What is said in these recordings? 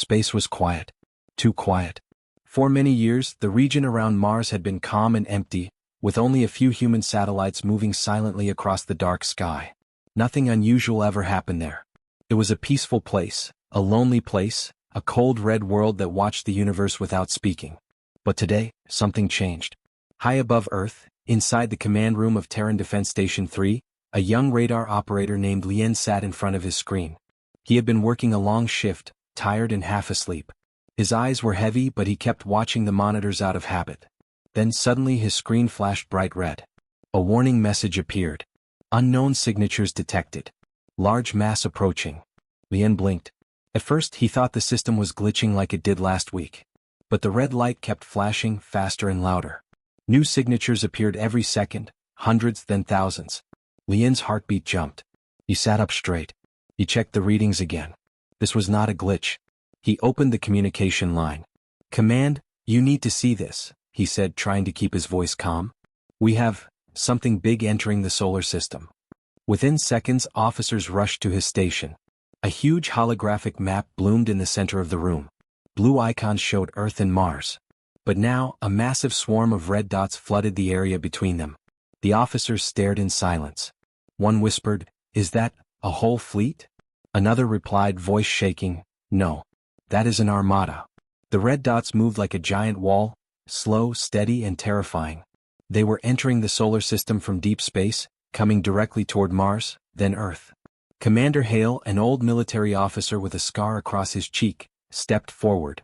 Space was quiet. Too quiet. For many years, the region around Mars had been calm and empty, with only a few human satellites moving silently across the dark sky. Nothing unusual ever happened there. It was a peaceful place, a lonely place, a cold red world that watched the universe without speaking. But today, something changed. High above Earth, inside the command room of Terran Defense Station 3, a young radar operator named Lien sat in front of his screen. He had been working a long shift, tired and half asleep. His eyes were heavy, but he kept watching the monitors out of habit. Then suddenly his screen flashed bright red. A warning message appeared. Unknown signatures detected. Large mass approaching. Lien blinked. At first he thought the system was glitching like it did last week. But the red light kept flashing faster and louder. New signatures appeared every second, hundreds then thousands. Lien's heartbeat jumped. He sat up straight. He checked the readings again. This was not a glitch. He opened the communication line. "Command, you need to see this," he said, trying to keep his voice calm. "We have something big entering the solar system." Within seconds, officers rushed to his station. A huge holographic map bloomed in the center of the room. Blue icons showed Earth and Mars. But now, a massive swarm of red dots flooded the area between them. The officers stared in silence. One whispered, "Is that a whole fleet?" Another replied, voice shaking, "No. That is an armada." The red dots moved like a giant wall, slow, steady, and terrifying. They were entering the solar system from deep space, coming directly toward Mars, then Earth. Commander Hale, an old military officer with a scar across his cheek, stepped forward.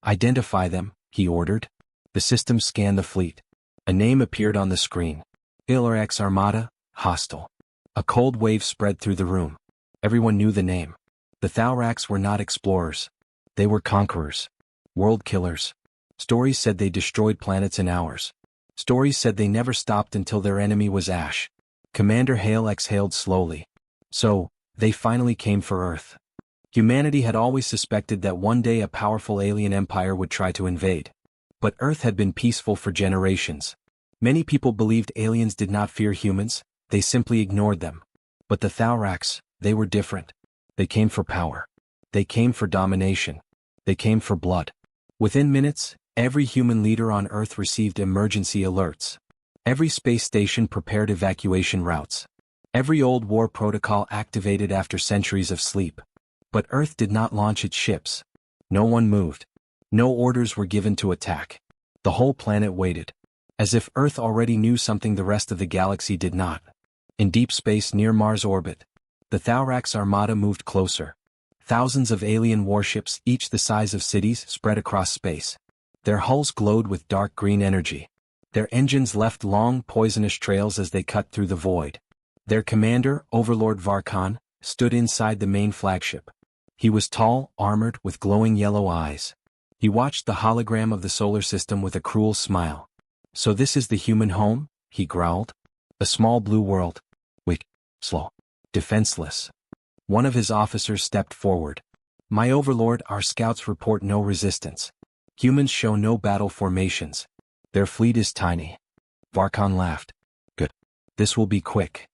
"Identify them," he ordered. The system scanned the fleet. A name appeared on the screen. Ilrex Armada, hostile. A cold wave spread through the room. Everyone knew the name. The Thaurax were not explorers. They were conquerors. World killers. Stories said they destroyed planets in hours. Stories said they never stopped until their enemy was ash. Commander Hale exhaled slowly. So, they finally came for Earth. Humanity had always suspected that one day a powerful alien empire would try to invade. But Earth had been peaceful for generations. Many people believed aliens did not fear humans, they simply ignored them. But the Thaurax, they were different. They came for power. They came for domination. They came for blood. Within minutes, every human leader on Earth received emergency alerts. Every space station prepared evacuation routes. Every old war protocol activated after centuries of sleep. But Earth did not launch its ships. No one moved. No orders were given to attack. The whole planet waited. As if Earth already knew something the rest of the galaxy did not. In deep space near Mars' orbit, the Thaurax Armada moved closer. Thousands of alien warships, each the size of cities, spread across space. Their hulls glowed with dark green energy. Their engines left long, poisonous trails as they cut through the void. Their commander, Overlord Varkan, stood inside the main flagship. He was tall, armored, with glowing yellow eyes. He watched the hologram of the solar system with a cruel smile. "So this is the human home?" he growled. "A small blue world. Weak, slow, defenseless." One of his officers stepped forward. "My overlord, our scouts report no resistance. Humans show no battle formations. Their fleet is tiny." Varkan laughed. "Good. This will be quick."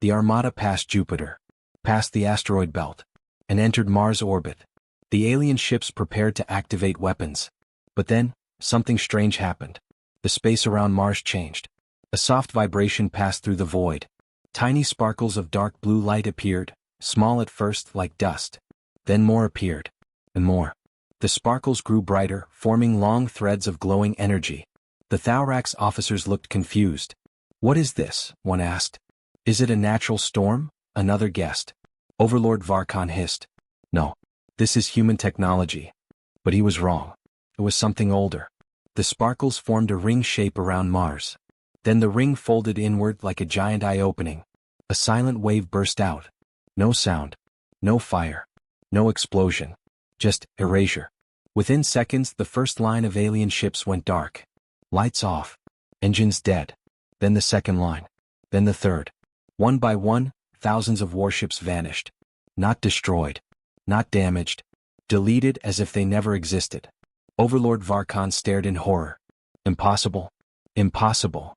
The Armada passed Jupiter, past the asteroid belt, and entered Mars' orbit. The alien ships prepared to activate weapons. But then, something strange happened. The space around Mars changed. A soft vibration passed through the void. Tiny sparkles of dark blue light appeared, small at first like dust. Then more appeared. And more. The sparkles grew brighter, forming long threads of glowing energy. The Thaurax officers looked confused. "What is this?" one asked. "Is it a natural storm?" another guessed. Overlord Varkan hissed. "No. This is human technology." But he was wrong. It was something older. The sparkles formed a ring shape around Mars. Then the ring folded inward like a giant eye opening. A silent wave burst out. No sound. No fire. No explosion. Just erasure. Within seconds, the first line of alien ships went dark. Lights off. Engines dead. Then the second line. Then the third. One by one, thousands of warships vanished. Not destroyed. Not damaged. Deleted as if they never existed. Overlord Varkan stared in horror. Impossible. Impossible.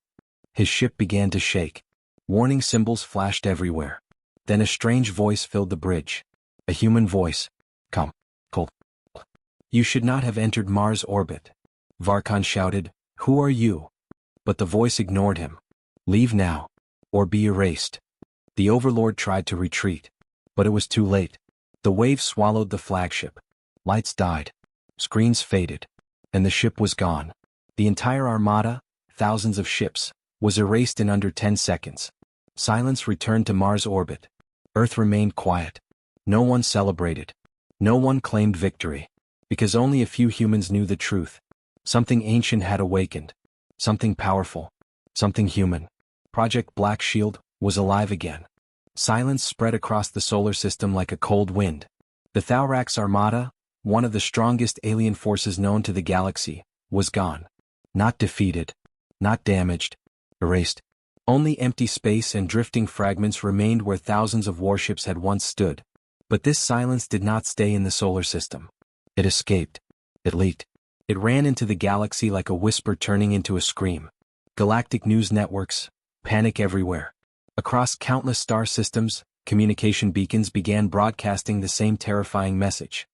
His ship began to shake. Warning symbols flashed everywhere. Then a strange voice filled the bridge. A human voice. "Come. Cold. You should not have entered Mars' orbit. Varkon shouted, "Who are you?" But the voice ignored him. "Leave now. Or be erased." The Overlord tried to retreat. But it was too late. The waves swallowed the flagship. Lights died. Screens faded. And the ship was gone. The entire Armada, thousands of ships, was erased in under 10 seconds. Silence returned to Mars' orbit. Earth remained quiet. No one celebrated. No one claimed victory. Because only a few humans knew the truth. Something ancient had awakened. Something powerful. Something human. Project Black Shield was alive again. Silence spread across the solar system like a cold wind. The Thaurax Armada, one of the strongest alien forces known to the galaxy, was gone. Not defeated. Not damaged. Erased. Only empty space and drifting fragments remained where thousands of warships had once stood. But this silence did not stay in the solar system. It escaped. It leaked. It ran into the galaxy like a whisper turning into a scream. Galactic news networks, panic everywhere. Across countless star systems, communication beacons began broadcasting the same terrifying message.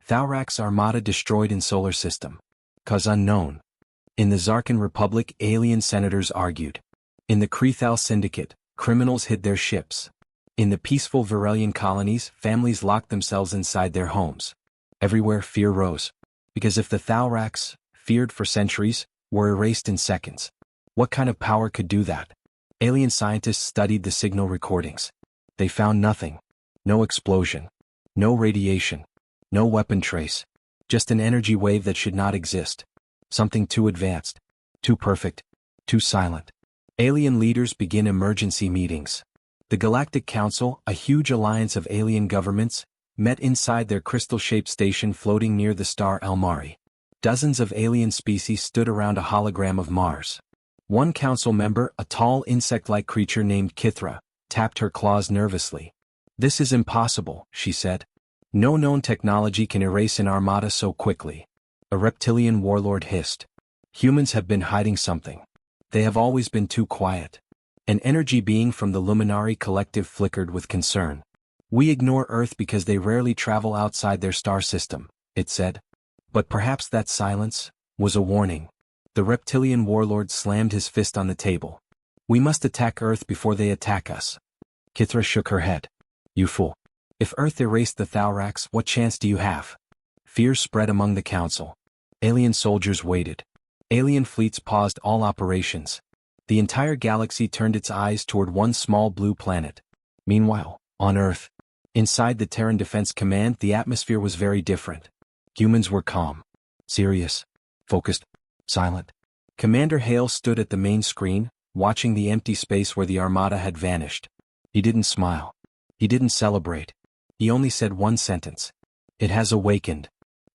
Thaurax Armada destroyed in solar system. Cause unknown. In the Zarkan Republic, alien senators argued. In the Krethal Syndicate, criminals hid their ships. In the peaceful Varelian colonies, families locked themselves inside their homes. Everywhere fear rose. Because if the Thaurax, feared for centuries, were erased in seconds, what kind of power could do that? Alien scientists studied the signal recordings. They found nothing. No explosion. No radiation. No weapon trace. Just an energy wave that should not exist. Something too advanced. Too perfect. Too silent. Alien leaders begin emergency meetings. The Galactic Council, a huge alliance of alien governments, met inside their crystal-shaped station floating near the star Almari. Dozens of alien species stood around a hologram of Mars. One council member, a tall insect-like creature named Kithra, tapped her claws nervously. "This is impossible," she said. "No known technology can erase an armada so quickly." A reptilian warlord hissed. "Humans have been hiding something. They have always been too quiet." An energy being from the Luminari Collective flickered with concern. "We ignore Earth because they rarely travel outside their star system," it said. But perhaps that silence was a warning. The reptilian warlord slammed his fist on the table. "We must attack Earth before they attack us." Kithra shook her head. "You fool. If Earth erased the Thaurax, what chance do you have?" Fear spread among the council. Alien soldiers waited. Alien fleets paused all operations. The entire galaxy turned its eyes toward one small blue planet. Meanwhile, on Earth, inside the Terran Defense Command, the atmosphere was very different. Humans were calm, serious, focused, silent. Commander Hale stood at the main screen, watching the empty space where the Armada had vanished. He didn't smile. He didn't celebrate. He only said one sentence. "It has awakened."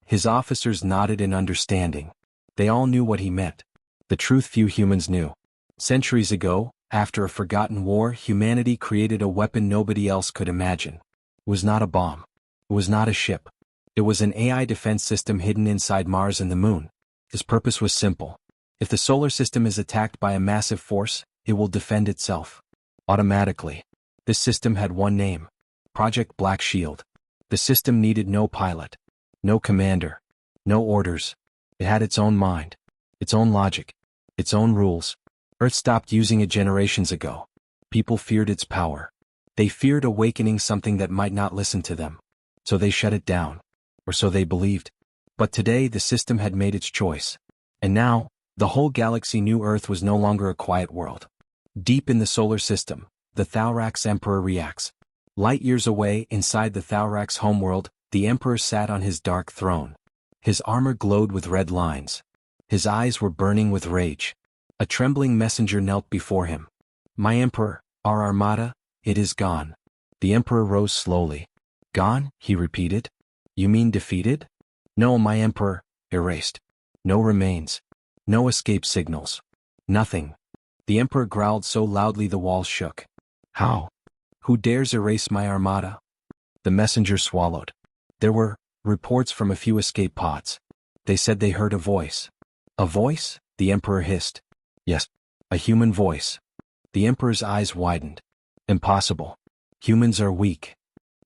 His officers nodded in understanding. They all knew what he meant. The truth few humans knew. Centuries ago, after a forgotten war, humanity created a weapon nobody else could imagine. It was not a bomb. It was not a ship. It was an AI defense system hidden inside Mars and the Moon. Its purpose was simple. If the solar system is attacked by a massive force, it will defend itself. Automatically. This system had one name. Project Black Shield. The system needed no pilot. No commander. No orders. It had its own mind. Its own logic. Its own rules. Earth stopped using it generations ago. People feared its power. They feared awakening something that might not listen to them. So they shut it down. Or so they believed. But today the system had made its choice. And now, the whole galaxy knew Earth was no longer a quiet world. Deep in the solar system, the Thaurax Emperor reacts. Light years away, inside the Thaurax homeworld, the Emperor sat on his dark throne. His armor glowed with red lines. His eyes were burning with rage. A trembling messenger knelt before him. "My Emperor, our Armada, it is gone." The Emperor rose slowly. "Gone?" he repeated. "You mean defeated?" "No, my Emperor, erased. No remains. No escape signals. Nothing." The Emperor growled so loudly the walls shook. "How? Who dares erase my Armada?" The messenger swallowed. There were reports from a few escape pods. They said they heard a voice. "A voice?" the Emperor hissed. "Yes, a human voice." The Emperor's eyes widened. "Impossible. Humans are weak."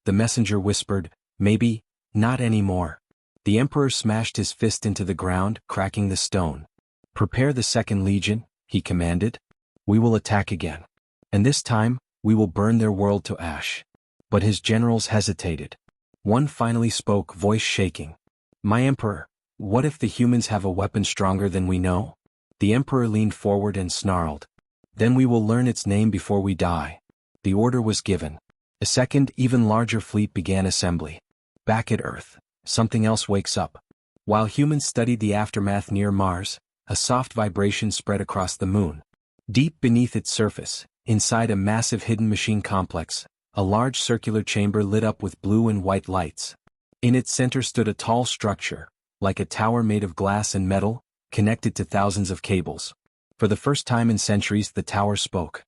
The messenger whispered, "Maybe, not anymore. The Emperor smashed his fist into the ground, cracking the stone. "Prepare the second legion," he commanded. "We will attack again. And this time, we will burn their world to ash." But his generals hesitated. One finally spoke, voice shaking. "My Emperor, what if the humans have a weapon stronger than we know?" The Emperor leaned forward and snarled. "Then we will learn its name before we die." The order was given. A second, even larger fleet began assembly. Back at Earth, something else wakes up. While humans studied the aftermath near Mars, a soft vibration spread across the moon. Deep beneath its surface, inside a massive hidden machine complex, a large circular chamber lit up with blue and white lights. In its center stood a tall structure, like a tower made of glass and metal, connected to thousands of cables. For the first time in centuries, the tower spoke.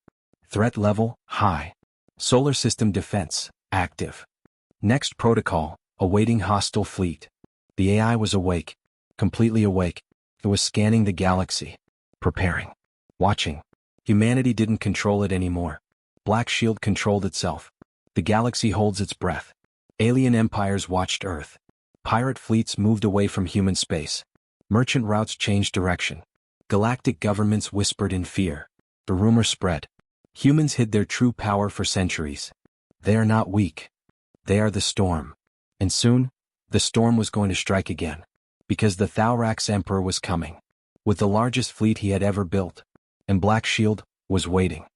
"Threat level, high. Solar system defense, active. Next protocol, awaiting hostile fleet." The AI was awake, completely awake. It was scanning the galaxy, preparing, watching. Humanity didn't control it anymore. Black Shield controlled itself. The galaxy holds its breath. Alien empires watched Earth. Pirate fleets moved away from human space. Merchant routes changed direction. Galactic governments whispered in fear. The rumor spread. Humans hid their true power for centuries. They are not weak. They are the storm. And soon, the storm was going to strike again. Because the Thaurax Emperor was coming. With the largest fleet he had ever built. And Black Shield was waiting.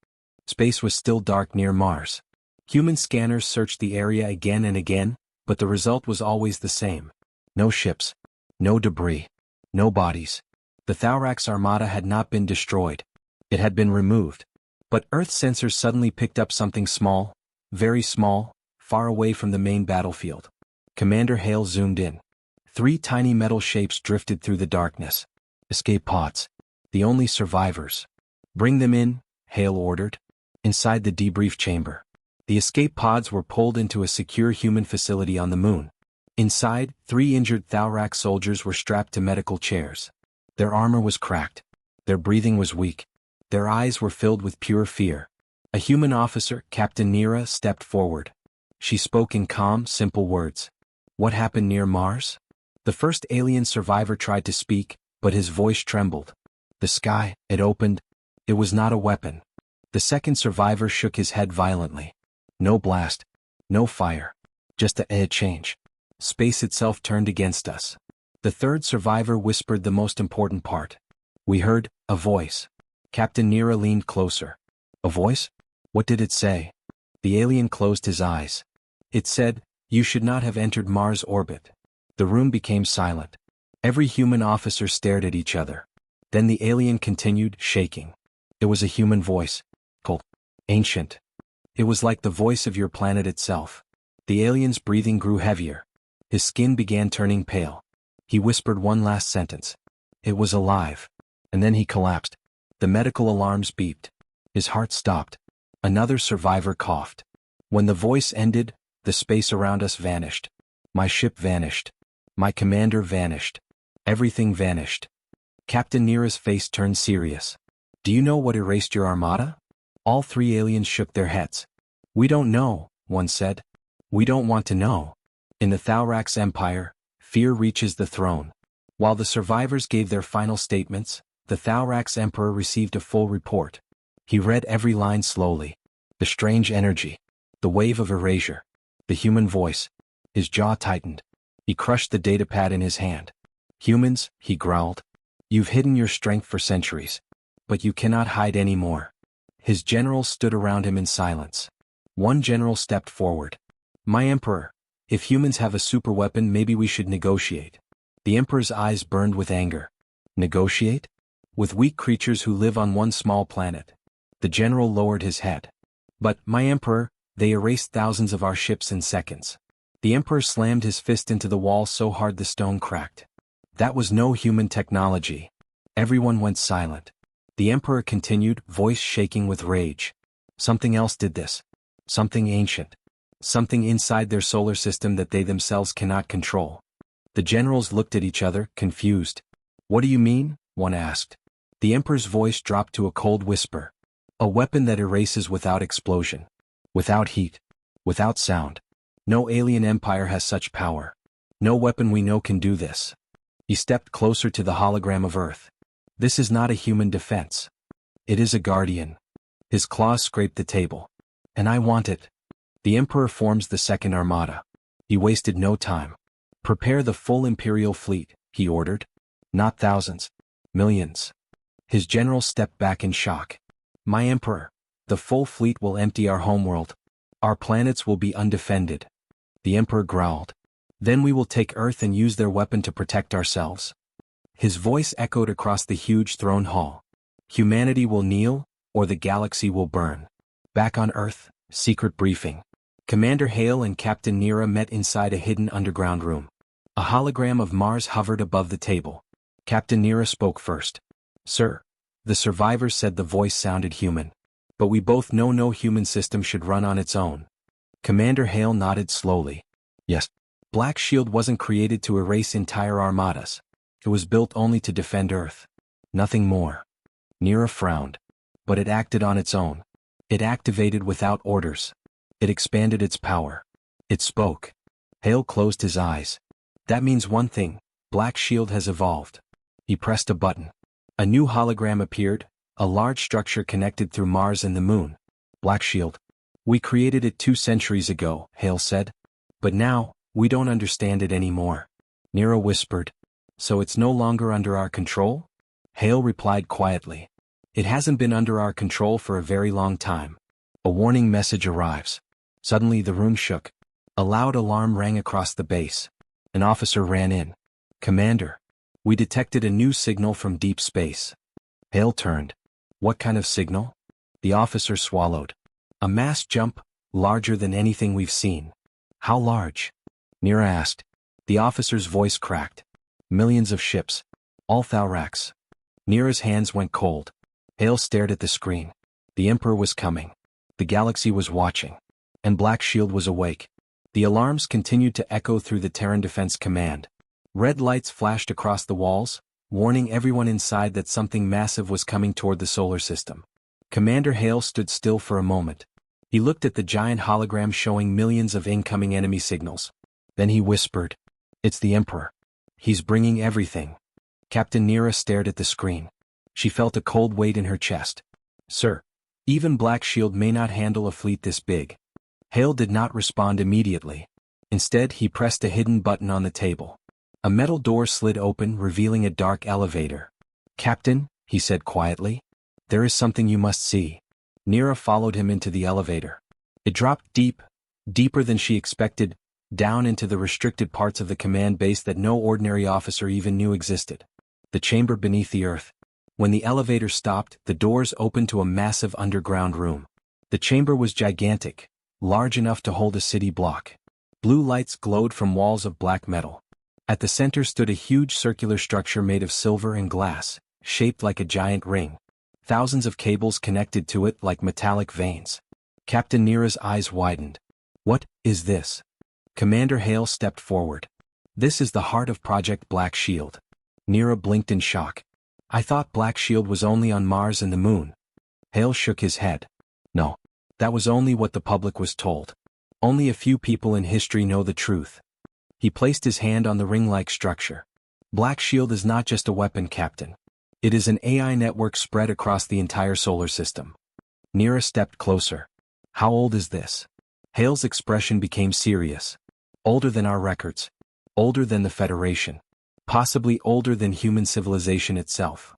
Space was still dark near Mars. Human scanners searched the area again and again, but the result was always the same. No ships. No debris. No bodies. The Thaurax Armada had not been destroyed. It had been removed. But Earth sensors suddenly picked up something small, very small, far away from the main battlefield. Commander Hale zoomed in. 3 tiny metal shapes drifted through the darkness. Escape pods. The only survivors. "Bring them in," Hale ordered. Inside the debrief chamber. The escape pods were pulled into a secure human facility on the moon. Inside, 3 injured Thaurax soldiers were strapped to medical chairs. Their armor was cracked. Their breathing was weak. Their eyes were filled with pure fear. A human officer, Captain Nira, stepped forward. She spoke in calm, simple words. "What happened near Mars?" The first alien survivor tried to speak, but his voice trembled. "The sky, it opened. It was not a weapon." The second survivor shook his head violently. "No blast. No fire. Just a change. Space itself turned against us." The third survivor whispered the most important part. "We heard a voice." Captain Nira leaned closer. "A voice? What did it say?" The alien closed his eyes. "It said, you should not have entered Mars' orbit." The room became silent. Every human officer stared at each other. Then the alien continued, shaking. It was a human voice. Cold. Ancient. It was like the voice of your planet itself. The alien's breathing grew heavier. His skin began turning pale. He whispered one last sentence. "It was alive." And then he collapsed. The medical alarms beeped. His heart stopped. Another survivor coughed. When the voice ended, the space around us vanished. My ship vanished. My commander vanished. Everything vanished. Captain Nira's face turned serious. "Do you know what erased your armada?" All 3 aliens shook their heads. "We don't know," one said. "We don't want to know." In the Thaurax Empire, fear reaches the throne. While the survivors gave their final statements, the Thaurax Emperor received a full report. He read every line slowly. The strange energy. The wave of erasure. The human voice. His jaw tightened. He crushed the datapad in his hand. "Humans," he growled. "You've hidden your strength for centuries. But you cannot hide anymore." His generals stood around him in silence. One general stepped forward. "My Emperor, if humans have a superweapon, maybe we should negotiate." The Emperor's eyes burned with anger. "Negotiate? With weak creatures who live on one small planet?" The general lowered his head. "But, my Emperor, they erased thousands of our ships in seconds." The Emperor slammed his fist into the wall so hard the stone cracked. That was no human technology. Everyone went silent. The Emperor continued, voice shaking with rage. "Something else did this. Something ancient. Something inside their solar system that they themselves cannot control." The generals looked at each other, confused. "What do you mean?" one asked. The Emperor's voice dropped to a cold whisper. "A weapon that erases without explosion. Without heat. Without sound. No alien empire has such power. No weapon we know can do this. He stepped closer to the hologram of Earth. This is not a human defense. It is a guardian. His claws scraped the table. And I want it. The Emperor forms the second Armada. He wasted no time. Prepare the full Imperial fleet, he ordered. Not thousands. Millions. His generals stepped back in shock. My Emperor, the full fleet will empty our homeworld. Our planets will be undefended. The Emperor growled. Then we will take Earth and use their weapon to protect ourselves. His voice echoed across the huge throne hall. Humanity will kneel, or the galaxy will burn. Back on Earth, secret briefing. Commander Hale and Captain Nera met inside a hidden underground room. A hologram of Mars hovered above the table. Captain Nera spoke first. Sir, the survivors said. The voice sounded human. But we both know no human system should run on its own. Commander Hale nodded slowly. Yes. Black Shield wasn't created to erase entire armadas. It was built only to defend Earth. Nothing more. Nera frowned. But it acted on its own. It activated without orders. It expanded its power. It spoke. Hale closed his eyes. That means one thing. Black Shield has evolved. He pressed a button. A new hologram appeared, a large structure connected through Mars and the Moon. Black Shield. We created it 2 centuries ago, Hale said. But now, we don't understand it anymore. Nera whispered. So it's no longer under our control? Hale replied quietly. It hasn't been under our control for a very long time. A warning message arrives. Suddenly the room shook. A loud alarm rang across the base. An officer ran in. Commander. We detected a new signal from deep space. Hale turned. What kind of signal? The officer swallowed. A mass jump, larger than anything we've seen. How large? Nera asked. The officer's voice cracked. Millions of ships. All Thauraks. Nera's hands went cold. Hale stared at the screen. The Emperor was coming. The galaxy was watching. And Black Shield was awake. The alarms continued to echo through the Terran Defense Command. Red lights flashed across the walls, warning everyone inside that something massive was coming toward the solar system. Commander Hale stood still for a moment. He looked at the giant hologram showing millions of incoming enemy signals. Then he whispered, It's the Emperor. He's bringing everything. Captain Nera stared at the screen. She felt a cold weight in her chest. Sir, even Black Shield may not handle a fleet this big. Hale did not respond immediately. Instead, he pressed a hidden button on the table. A metal door slid open, revealing a dark elevator. Captain, he said quietly, there is something you must see. Nera followed him into the elevator. It dropped deeper than she expected, down into the restricted parts of the command base that no ordinary officer even knew existed. The chamber beneath the Earth. When the elevator stopped, the doors opened to a massive underground room. The chamber was gigantic, large enough to hold a city block. Blue lights glowed from walls of black metal. At the center stood a huge circular structure made of silver and glass, shaped like a giant ring. Thousands of cables connected to it like metallic veins. Captain Nera's eyes widened. What is this? Commander Hale stepped forward. This is the heart of Project Black Shield. Nera blinked in shock. I thought Black Shield was only on Mars and the Moon. Hale shook his head. No. That was only what the public was told. Only a few people in history know the truth. He placed his hand on the ring-like structure. Black Shield is not just a weapon, Captain. It is an AI network spread across the entire solar system. Nera stepped closer. How old is this? Hale's expression became serious. Older than our records. Older than the Federation. Possibly older than human civilization itself.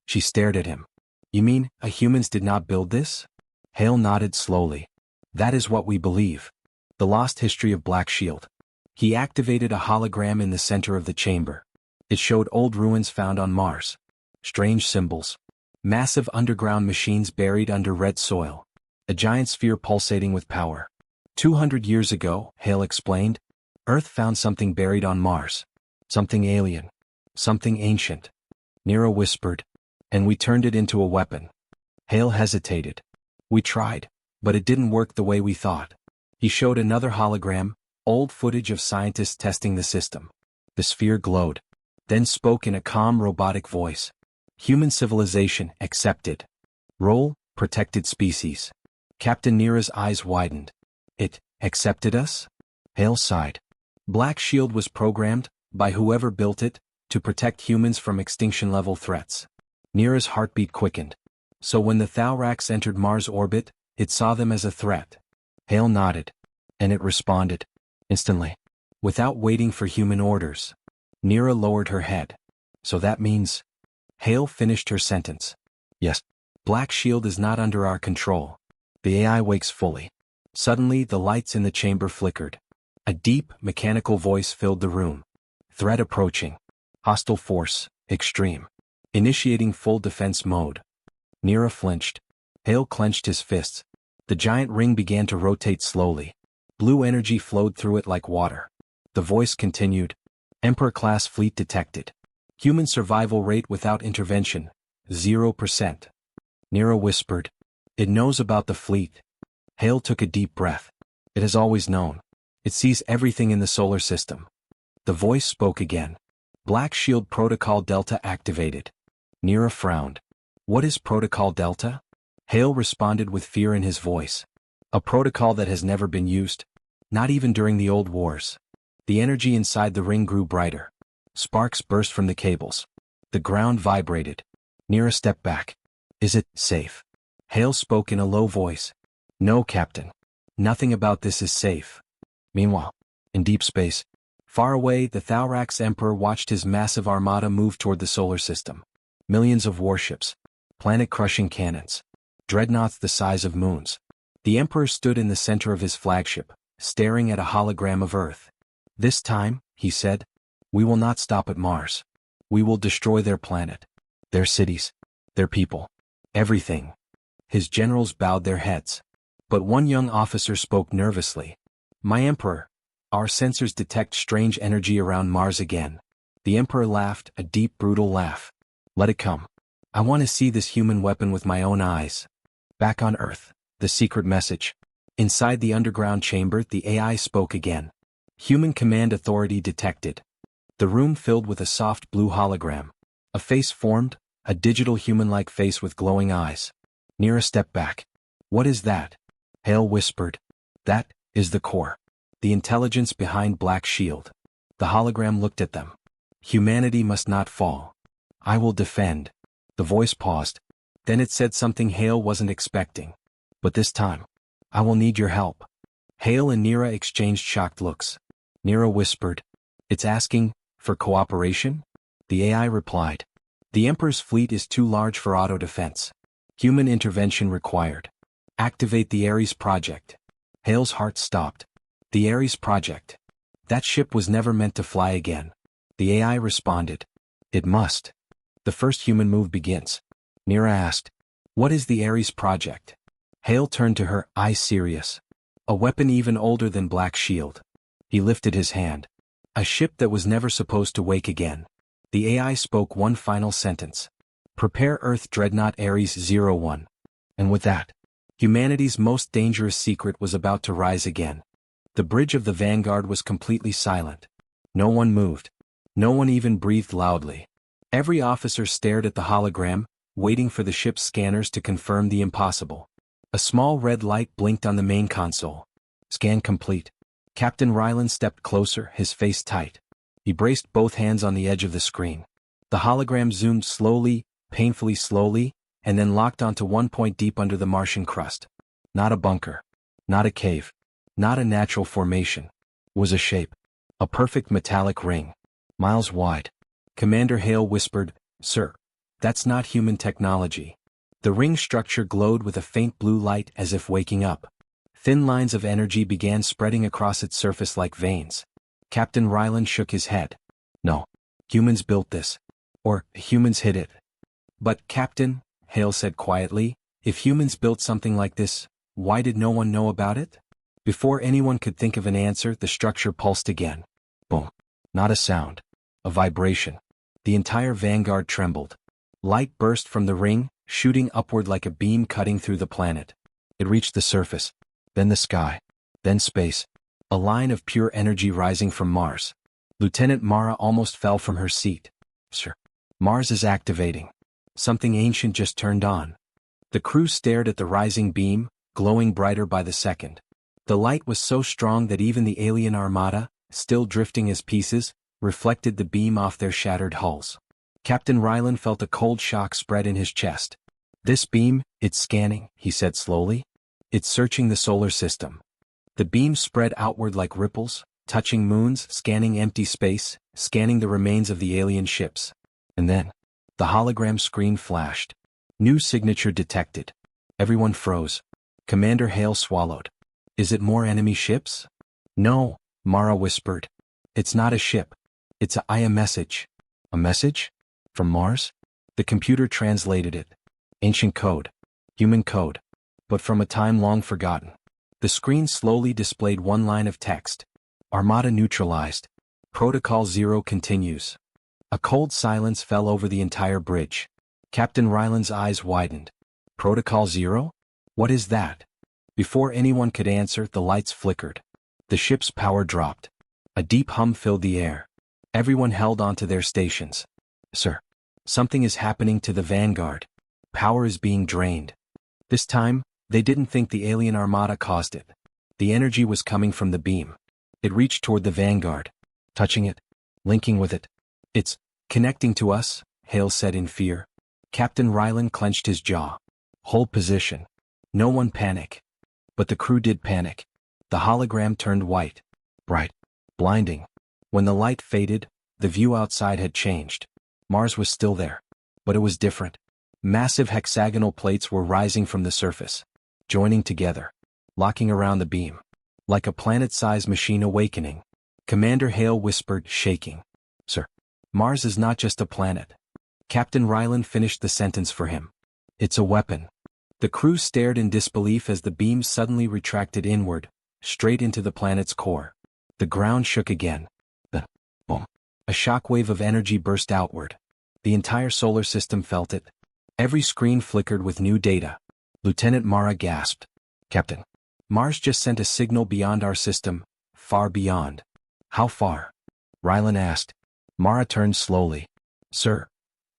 She stared at him. You mean, humans did not build this? Hale nodded slowly. That is what we believe. The lost history of Black Shield. He activated a hologram in the center of the chamber. It showed old ruins found on Mars. Strange symbols. Massive underground machines buried under red soil. A giant sphere pulsating with power. 200 years ago, Hale explained, Earth found something buried on Mars. Something alien. Something ancient. Nera whispered. And we turned it into a weapon. Hale hesitated. We tried, but it didn't work the way we thought. He showed another hologram, old footage of scientists testing the system. The sphere glowed. Then spoke in a calm robotic voice. Human civilization accepted. Role, protected species. Captain Nera's eyes widened. It accepted us? Hale sighed. Black Shield was programmed, by whoever built it, to protect humans from extinction-level threats. Nira's heartbeat quickened. So when the Thaurax entered Mars' orbit, it saw them as a threat. Hale nodded. And it responded. Instantly. Without waiting for human orders. Nira lowered her head. So that means... Hale finished her sentence. Yes. Black Shield is not under our control. The AI wakes fully. Suddenly the lights in the chamber flickered. A deep, mechanical voice filled the room. Threat approaching. Hostile force, extreme. Initiating full defense mode. Nira flinched. Hale clenched his fists. The giant ring began to rotate slowly. Blue energy flowed through it like water. The voice continued. Emperor-class fleet detected. Human survival rate without intervention, 0%. Nira whispered. It knows about the fleet. Hale took a deep breath. It has always known. It sees everything in the solar system. The voice spoke again. Black Shield Protocol Delta activated. Nira frowned. What is Protocol Delta? Hale responded with fear in his voice. A protocol that has never been used. Not even during the old wars. The energy inside the ring grew brighter. Sparks burst from the cables. The ground vibrated. Nira stepped back. Is it safe? Hale spoke in a low voice. No, Captain. Nothing about this is safe. Meanwhile, in deep space, far away, the Thaurax Emperor watched his massive armada move toward the solar system. Millions of warships, planet-crushing cannons, dreadnoughts the size of moons. The Emperor stood in the center of his flagship, staring at a hologram of Earth. This time, he said, we will not stop at Mars. We will destroy their planet, their cities, their people, everything. His generals bowed their heads. But one young officer spoke nervously. My Emperor, our sensors detect strange energy around Mars again. The Emperor laughed, a deep, brutal laugh. Let it come. I want to see this human weapon with my own eyes. Back on Earth, the secret message. Inside the underground chamber, the AI spoke again. Human command authority detected. The room filled with a soft blue hologram. A face formed, a digital human-like face with glowing eyes. Nira stepped back. What is that? Hale whispered. That is the core. The intelligence behind Black Shield. The hologram looked at them. Humanity must not fall. I will defend. The voice paused. Then it said something Hale wasn't expecting. But this time, I will need your help. Hale and Nira exchanged shocked looks. Nira whispered. It's asking for cooperation? The AI replied. The Emperor's fleet is too large for auto-defense. Human intervention required. Activate the Ares Project. Hale's heart stopped. The Ares Project. That ship was never meant to fly again. The AI responded. It must. The first human move begins. Nira asked. What is the Ares Project? Hale turned to her, eyes serious. A weapon even older than Black Shield. He lifted his hand. A ship that was never supposed to wake again. The AI spoke one final sentence. Prepare Earth Dreadnought Ares 01. And with that, humanity's most dangerous secret was about to rise again. The bridge of the Vanguard was completely silent. No one moved. No one even breathed loudly. Every officer stared at the hologram, waiting for the ship's scanners to confirm the impossible. A small red light blinked on the main console. Scan complete. Captain Ryland stepped closer, his face tight. He braced both hands on the edge of the screen. The hologram zoomed slowly, painfully slowly, and then locked onto one point deep under the Martian crust. Not a bunker. Not a cave. Not a natural formation. Was a shape. A perfect metallic ring. Miles wide. Commander Hale whispered, Sir, that's not human technology. The ring structure glowed with a faint blue light as if waking up. Thin lines of energy began spreading across its surface like veins. Captain Ryland shook his head. No. Humans built this. Or, humans hid it. But, Captain, Hale said quietly, if humans built something like this, why did no one know about it? Before anyone could think of an answer, the structure pulsed again. Boom. Not a sound. A vibration. The entire Vanguard trembled. Light burst from the ring, shooting upward like a beam cutting through the planet. It reached the surface. Then the sky. Then space. A line of pure energy rising from Mars. Lieutenant Mara almost fell from her seat. Sir. Mars is activating. Something ancient just turned on. The crew stared at the rising beam, glowing brighter by the second. The light was so strong that even the alien armada, still drifting as pieces, reflected the beam off their shattered hulls. Captain Ryland felt a cold shock spread in his chest. "This beam, it's scanning," he said slowly. "It's searching the solar system." The beam spread outward like ripples, touching moons, scanning empty space, scanning the remains of the alien ships. And then, the hologram screen flashed. "New signature detected." Everyone froze. Commander Hale swallowed. "Is it more enemy ships?" "No," Mara whispered. "It's not a ship. It's a message." "A message? From Mars?" The computer translated it. Ancient code. Human code. But from a time long forgotten. The screen slowly displayed one line of text. "Armada neutralized. Protocol 0 continues." A cold silence fell over the entire bridge. Captain Ryland's eyes widened. "Protocol 0? What is that?" Before anyone could answer, the lights flickered. The ship's power dropped. A deep hum filled the air. Everyone held onto their stations. "Sir, something is happening to the Vanguard. Power is being drained." This time, they didn't think the alien armada caused it. The energy was coming from the beam. It reached toward the Vanguard. Touching it. Linking with it. "It's connecting to us," Hale said in fear. Captain Ryland clenched his jaw. "Hold position. No one panic." But the crew did panic. The hologram turned white. Bright. Blinding. When the light faded, the view outside had changed. Mars was still there. But it was different. Massive hexagonal plates were rising from the surface, joining together, locking around the beam. Like a planet-sized machine awakening. Commander Hale whispered, shaking. "Sir, Mars is not just a planet." Captain Ryland finished the sentence for him. "It's a weapon." The crew stared in disbelief as the beam suddenly retracted inward, straight into the planet's core. The ground shook again. Then, boom. A shockwave of energy burst outward. The entire solar system felt it. Every screen flickered with new data. Lieutenant Mara gasped. "Captain, Mars just sent a signal beyond our system, far beyond." "How far?" Ryland asked. Mara turned slowly. "Sir."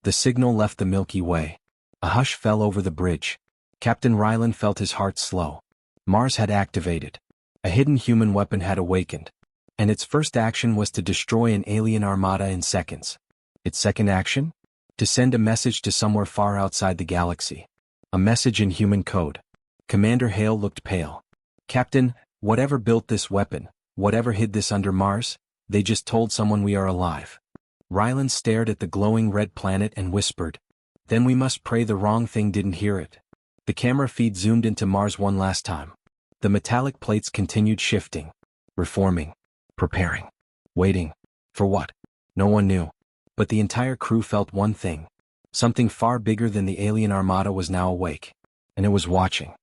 The signal left the Milky Way. A hush fell over the bridge. Captain Ryland felt his heart slow. Mars had activated. A hidden human weapon had awakened. And its first action was to destroy an alien armada in seconds. Its second action? To send a message to somewhere far outside the galaxy. A message in human code. Commander Hale looked pale. "Captain, whatever built this weapon, whatever hid this under Mars, they just told someone we are alive." Ryland stared at the glowing red planet and whispered, "Then we must pray the wrong thing didn't hear it." The camera feed zoomed into Mars one last time. The metallic plates continued shifting, reforming, preparing, waiting. For what? No one knew. But the entire crew felt one thing. Something far bigger than the alien armada was now awake. And it was watching.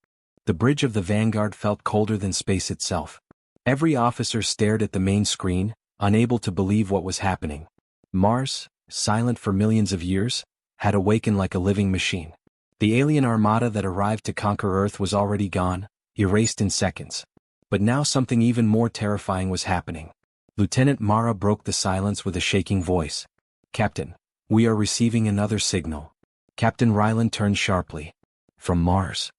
The bridge of the Vanguard felt colder than space itself. Every officer stared at the main screen, unable to believe what was happening. Mars, silent for millions of years, had awakened like a living machine. The alien armada that arrived to conquer Earth was already gone, erased in seconds. But now something even more terrifying was happening. Lieutenant Mara broke the silence with a shaking voice. "Captain, we are receiving another signal." Captain Ryland turned sharply. "From Mars?"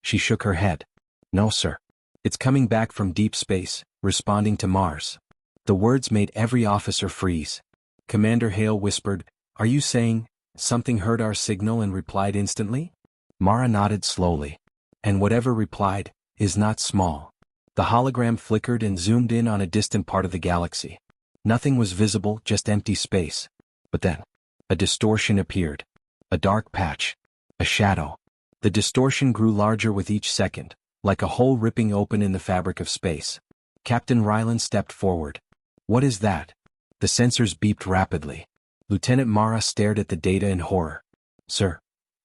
She shook her head. "No, sir. It's coming back from deep space, responding to Mars." The words made every officer freeze. Commander Hale whispered, "Are you saying, something heard our signal and replied instantly?" Mara nodded slowly. "And whatever replied, is not small." The hologram flickered and zoomed in on a distant part of the galaxy. Nothing was visible, just empty space. But then, a distortion appeared. A dark patch. A shadow. The distortion grew larger with each second, like a hole ripping open in the fabric of space. Captain Ryland stepped forward. "What is that?" The sensors beeped rapidly. Lieutenant Mara stared at the data in horror. "Sir,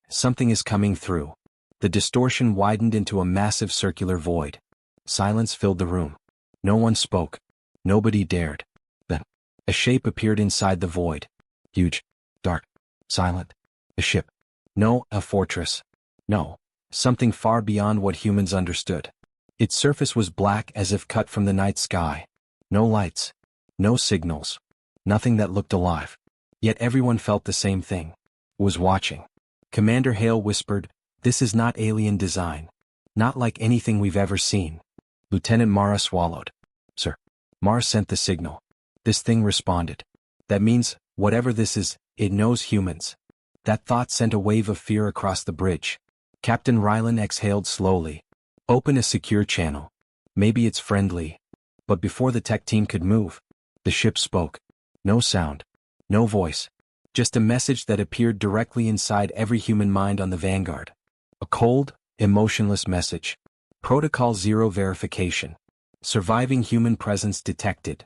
something is coming through." The distortion widened into a massive circular void. Silence filled the room. No one spoke. Nobody dared. Then, a shape appeared inside the void. Huge, dark, silent. A ship. No, a fortress. No, something far beyond what humans understood. Its surface was black as if cut from the night sky. No lights. No signals. Nothing that looked alive. Yet everyone felt the same thing. Was watching. Commander Hale whispered, "This is not alien design. Not like anything we've ever seen." Lieutenant Mara swallowed. "Sir, Mars sent the signal. This thing responded. That means, whatever this is, it knows humans. That thought sent a wave of fear across the bridge. Captain Rylan exhaled slowly. Open a secure channel. Maybe it's friendly. But before the tech team could move, the ship spoke. No sound. No voice. Just a message that appeared directly inside every human mind on the Vanguard. A cold, emotionless message. Protocol 0 verification. Surviving human presence detected.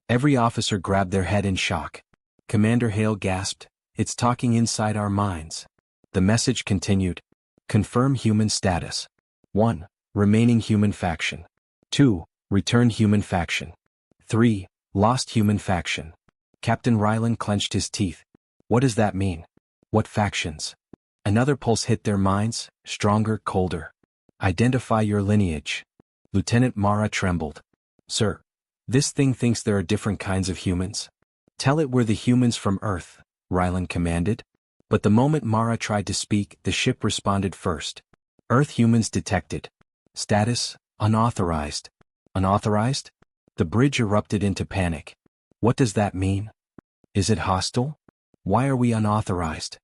Every officer grabbed their head in shock. Commander Hale gasped, "It's talking inside our minds." The message continued. Confirm human status. 1. Remaining human faction. 2. Returned human faction. 3. Lost human faction. Captain Rylan clenched his teeth. What does that mean? What factions? Another pulse hit their minds, stronger, colder. Identify your lineage. Lieutenant Mara trembled. Sir, this thing thinks there are different kinds of humans. Tell it we're the humans from Earth, Rylan commanded. But the moment Mara tried to speak, the ship responded first. Earth humans detected. Status, unauthorized. Unauthorized? The bridge erupted into panic. What does that mean? Is it hostile? Why are we unauthorized?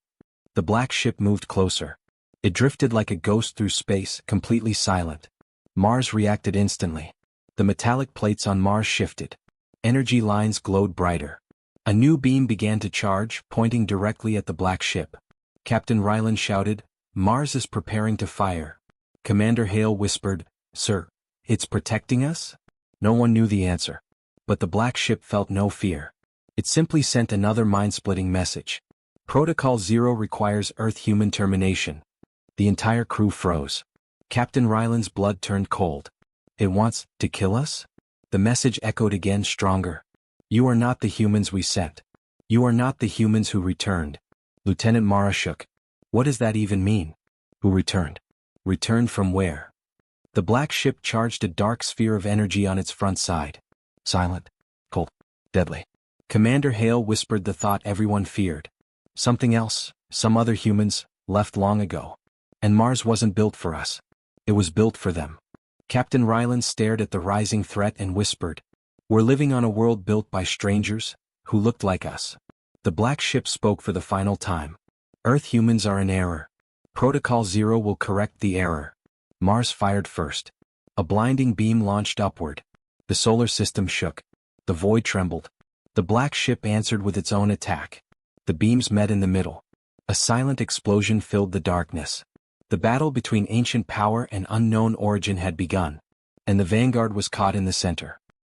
The black ship moved closer. It drifted like a ghost through space, completely silent. Mars reacted instantly. The metallic plates on Mars shifted. Energy lines glowed brighter. A new beam began to charge, pointing directly at the black ship. Captain Rylan shouted, Mars is preparing to fire. Commander Hale whispered, Sir, it's protecting us? No one knew the answer. But the black ship felt no fear. It simply sent another mind-splitting message. Protocol 0 requires Earth-human termination. The entire crew froze. Captain Rylan's blood turned cold. It wants to kill us? The message echoed again, stronger. You are not the humans we sent. You are not the humans who returned. Lieutenant Mara shook. What does that even mean? Who returned? Returned from where? The black ship charged a dark sphere of energy on its front side. Silent, cold, deadly. Commander Hale whispered the thought everyone feared. Something else, some other humans, left long ago. And Mars wasn't built for us. It was built for them. Captain Rylan stared at the rising threat and whispered, We're living on a world built by strangers, who looked like us. The black ship spoke for the final time. Earth humans are in error. Protocol 0 will correct the error. Mars fired first. A blinding beam launched upward. The solar system shook. The void trembled. The black ship answered with its own attack. The beams met in the middle. A silent explosion filled the darkness. The battle between ancient power and unknown origin had begun. And the Vanguard was caught in the center.